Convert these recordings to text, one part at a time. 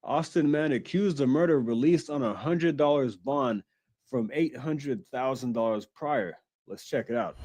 Austin man accused of murder released on $100 bond from $800,000 prior. Let's check it out.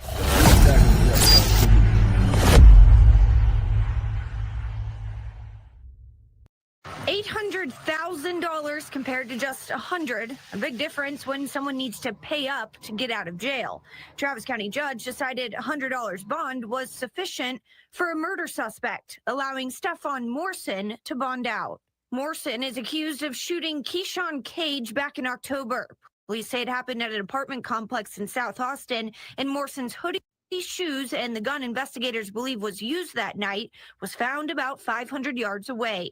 $800,000 compared to just $100. A big difference when someone needs to pay up to get out of jail. Travis County judge decided $100 bond was sufficient for a murder suspect, allowing Stephon Morrison to bond out. Morrison is accused of shooting Keyshawn Cage back in October. Police say it happened at an apartment complex in South Austin, and Morrison's hoodie, shoes, and the gun investigators believe was used that night was found about 500 yards away.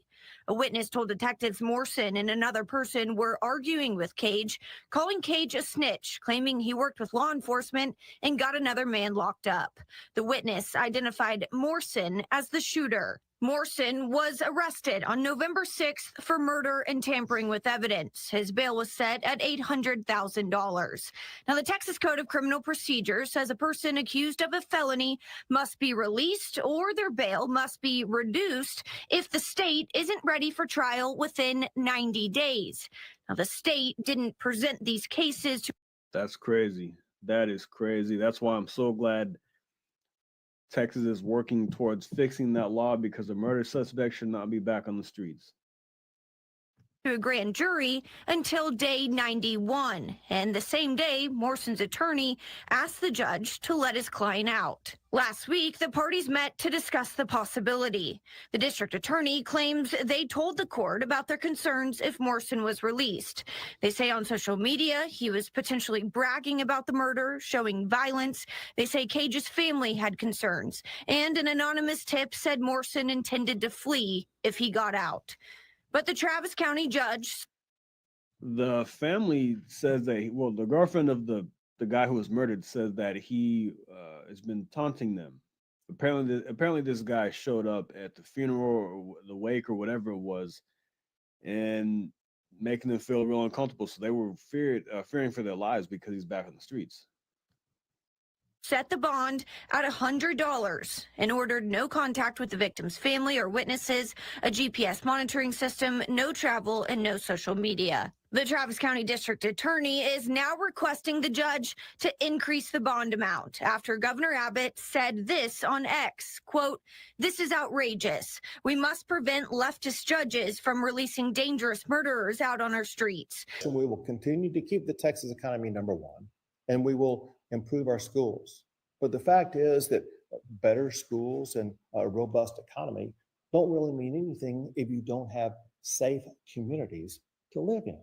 A witness told detectives Morrison and another person were arguing with Cage, calling Cage a snitch, claiming he worked with law enforcement and got another man locked up. The witness identified Morrison as the shooter. Morrison was arrested on November 6th for murder and tampering with evidence. His bail was set at $800,000. Now, the Texas Code of Criminal Procedure says a person accused of a felony must be released or their bail must be reduced if the state isn't ready for trial within 90 days. Now, the state didn't present these cases to. That's crazy. That is crazy. That's why I'm so glad Texas is working towards fixing that law, because a murder suspect should not be back on the streets. To a grand jury until day 91. And the same day, Morrison's attorney asked the judge to let his client out. Last week, the parties met to discuss the possibility. The district attorney claims they told the court about their concerns if Morrison was released. They say on social media he was potentially bragging about the murder, showing violence. They say Cage's family had concerns. And an anonymous tip said Morrison intended to flee if he got out. But the Travis County judge. The family says that, well, the girlfriend of the guy who was murdered says that he has been taunting them. Apparently this guy showed up at the funeral or the wake or whatever it was, and making them feel real uncomfortable. So they were fearing for their lives because he's back on the streets. Set the bond at $100 and ordered no contact with the victim's family or witnesses, a GPS monitoring system, no travel, and no social media. The Travis County District Attorney is now requesting the judge to increase the bond amount after Governor Abbott said this on X, quote, "This is outrageous. We must prevent leftist judges from releasing dangerous murderers out on our streets." So we will continue to keep the Texas economy number one, and we will improve our schools. But the fact is that better schools and a robust economy don't really mean anything if you don't have safe communities to live in.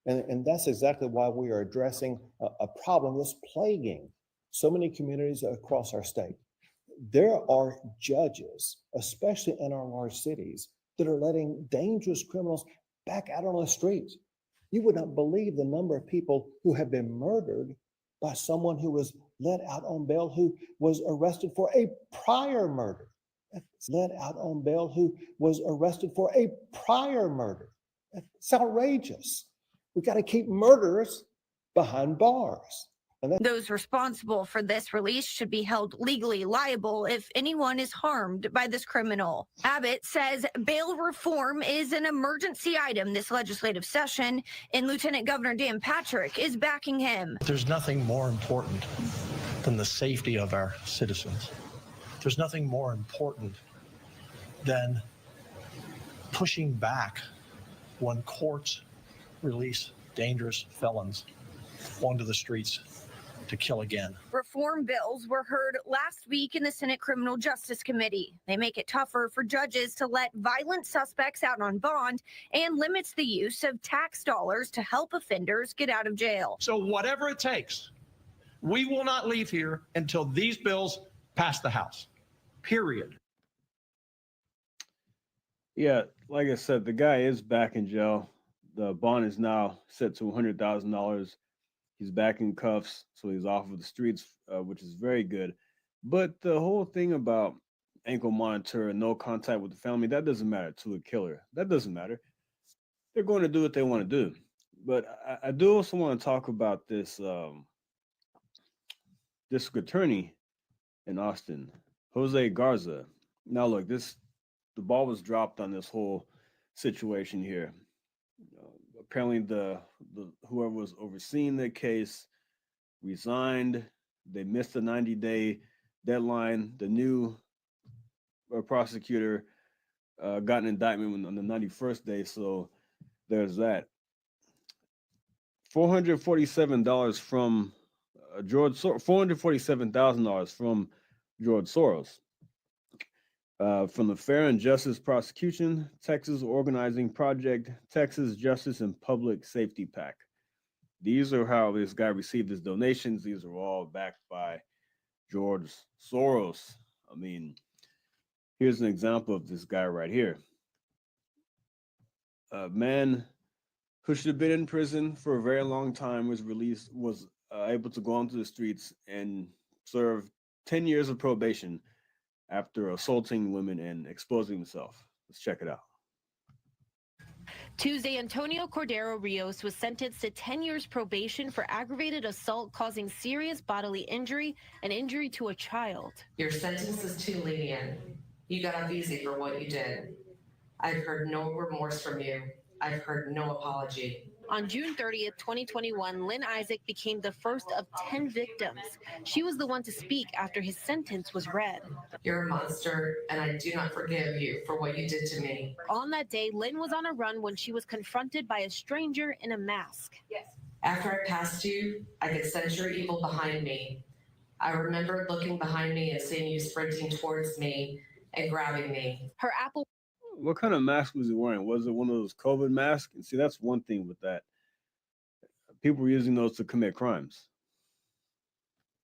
And that's exactly why we are addressing a problem that's plaguing so many communities across our state. There are judges, especially in our large cities, that are letting dangerous criminals back out on the streets. You would not believe the number of people who have been murdered by someone who was let out on bail who was arrested for a prior murder. Let out on bail who was arrested for a prior murder. It's outrageous. We got to keep murderers behind bars. Those responsible for this release should be held legally liable if anyone is harmed by this criminal. Abbott says bail reform is an emergency item this legislative session, and Lieutenant Governor Dan Patrick is backing him. There's nothing more important than the safety of our citizens. There's nothing more important than pushing back when courts release dangerous felons onto the streets to kill again. Reform bills were heard last week in the Senate Criminal Justice Committee. They make it tougher for judges to let violent suspects out on bond and limits the use of tax dollars to help offenders get out of jail. So whatever it takes, we will not leave here until these bills pass the House, period. Yeah, like I said, the guy is back in jail. The bond is now set to $100,000. He's back in cuffs, so he's off of the streets, which is very good. But the whole thing about ankle monitor and no contact with the family, that doesn't matter to a killer. That doesn't matter. They're going to do what they want to do. But I do also want to talk about this district attorney in Austin, Jose Garza. Now, look, the ball was dropped on this whole situation here. Apparently, the whoever was overseeing the case resigned. They missed the 90-day deadline. The new prosecutor got an indictment on the 91st day, so there's that. $447 from $447,000 from George Soros. From the Fair and Justice Prosecution, Texas Organizing Project, Texas Justice and Public Safety PAC. These are how this guy received his donations. These are all backed by George Soros. I mean, here's an example of this guy right here. A man who should have been in prison for a very long time was released, was able to go onto the streets and serve 10 years of probation after assaulting women and exposing himself. Let's check it out. Tuesday, Antonio Cordero Rios was sentenced to 10 years probation for aggravated assault causing serious bodily injury and injury to a child. Your sentence is too lenient. You got off easy for what you did. I've heard no remorse from you. I've heard no apology. On June 30th, 2021, Lynn Isaac became the first of 10 victims. She was the one to speak after his sentence was read. You're a monster, and I do not forgive you for what you did to me. On that day, Lynn was on a run when she was confronted by a stranger in a mask. Yes. After I passed you, I could sense your evil behind me. I remember looking behind me and seeing you sprinting towards me and grabbing me. Her Apple What kind of mask was he wearing? Was it one of those COVID masks? And see, that's one thing with that. People were using those to commit crimes.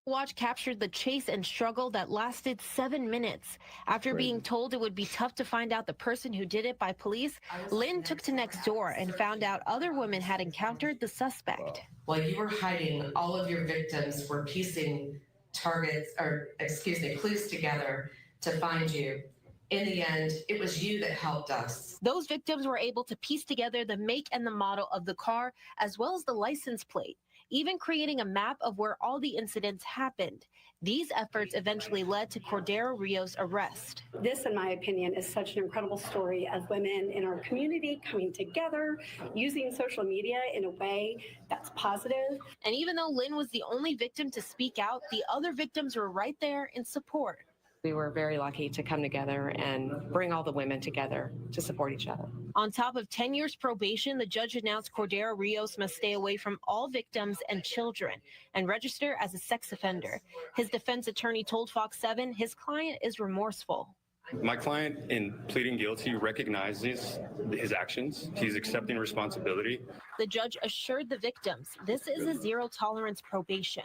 Watch captured the chase and struggle that lasted 7 minutes. After being told it would be tough to find out the person who did it by police, Lynn took to Nextdoor and found out other women had encountered the suspect. Wow. While you were hiding, all of your victims were piecing clues together to find you. In the end, it was you that helped us. Those victims were able to piece together the make and the model of the car, as well as the license plate, even creating a map of where all the incidents happened. These efforts eventually led to Cordero Rios' arrest. This, in my opinion, is such an incredible story of women in our community coming together, using social media in a way that's positive. And even though Lynn was the only victim to speak out, the other victims were right there in support. We were very lucky to come together and bring all the women together to support each other. On top of 10 years probation, the judge announced Cordero Rios must stay away from all victims and children and register as a sex offender. His defense attorney told Fox 7 his client is remorseful. My client, in pleading guilty, recognizes his actions. He's accepting responsibility. The judge assured the victims this is a zero-tolerance probation.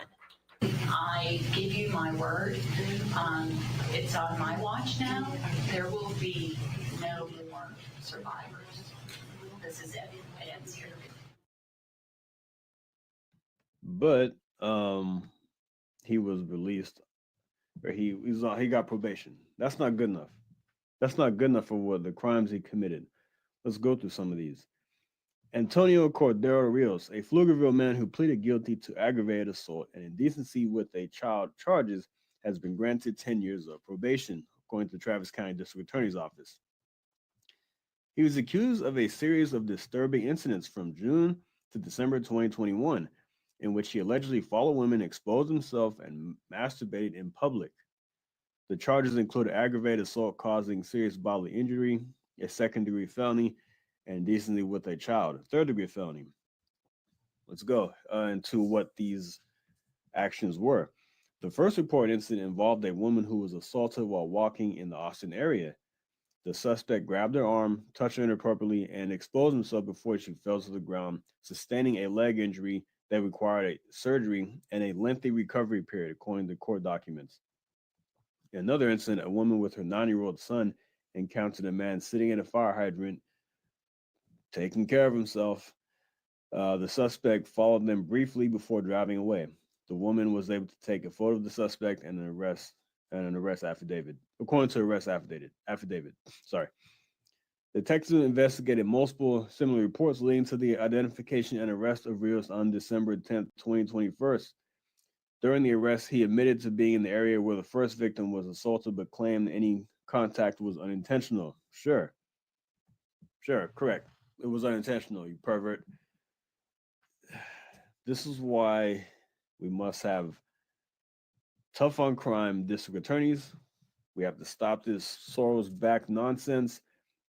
I give you my word. It's on my watch now. There will be no more survivors. This is it. It ends here. But he was released, or he got probation. That's not good enough. That's not good enough for what the crimes he committed. Let's go through some of these. Antonio Cordero Rios, a Pflugerville man who pleaded guilty to aggravated assault and indecency with a child charges, has been granted 10 years of probation, according to Travis County District Attorney's Office. He was accused of a series of disturbing incidents from June to December 2021, in which he allegedly followed women, exposed himself, and masturbated in public. The charges include aggravated assault causing serious bodily injury, a second-degree felony, and indecency with a child, a third-degree felony. Let's go into what these actions were. The first reported incident involved a woman who was assaulted while walking in the Austin area. The suspect grabbed her arm, touched her inappropriately, and exposed himself before she fell to the ground, sustaining a leg injury that required a surgery and a lengthy recovery period, according to court documents. In another incident, a woman with her 9-year-old son encountered a man sitting at a fire hydrant, taking care of himself. The suspect followed them briefly before driving away. The woman was able to take a photo of the suspect and an arrest affidavit, according to arrest affidavit. Sorry. Detectives investigated multiple similar reports leading to the identification and arrest of Rios on December 10th, 2021. During the arrest, he admitted to being in the area where the first victim was assaulted, but claimed any contact was unintentional. Sure. Sure, correct. It was unintentional, you pervert. This is why we must have tough on crime district attorneys. We have to stop this Soros back nonsense.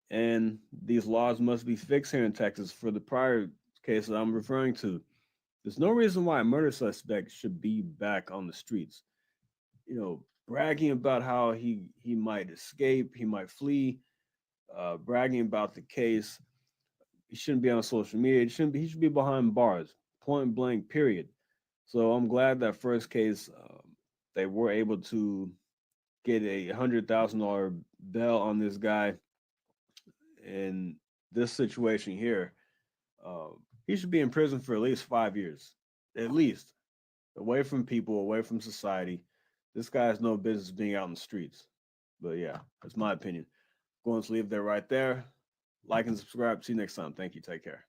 And these laws must be fixed here in Texas for the prior case that I'm referring to. There's no reason why a murder suspect should be back on the streets. Bragging about how he might escape, he might flee, bragging about the case. He shouldn't be on social media. He should be behind bars, point blank, period. So I'm glad that first case they were able to get a $100,000 bail on this guy. In this situation here, he should be in prison for at least 5 years, at least, away from people, away from society. This guy has no business being out in the streets. But yeah, that's my opinion. Going to leave there right there. Like and subscribe. See you next time. Thank you. Take care.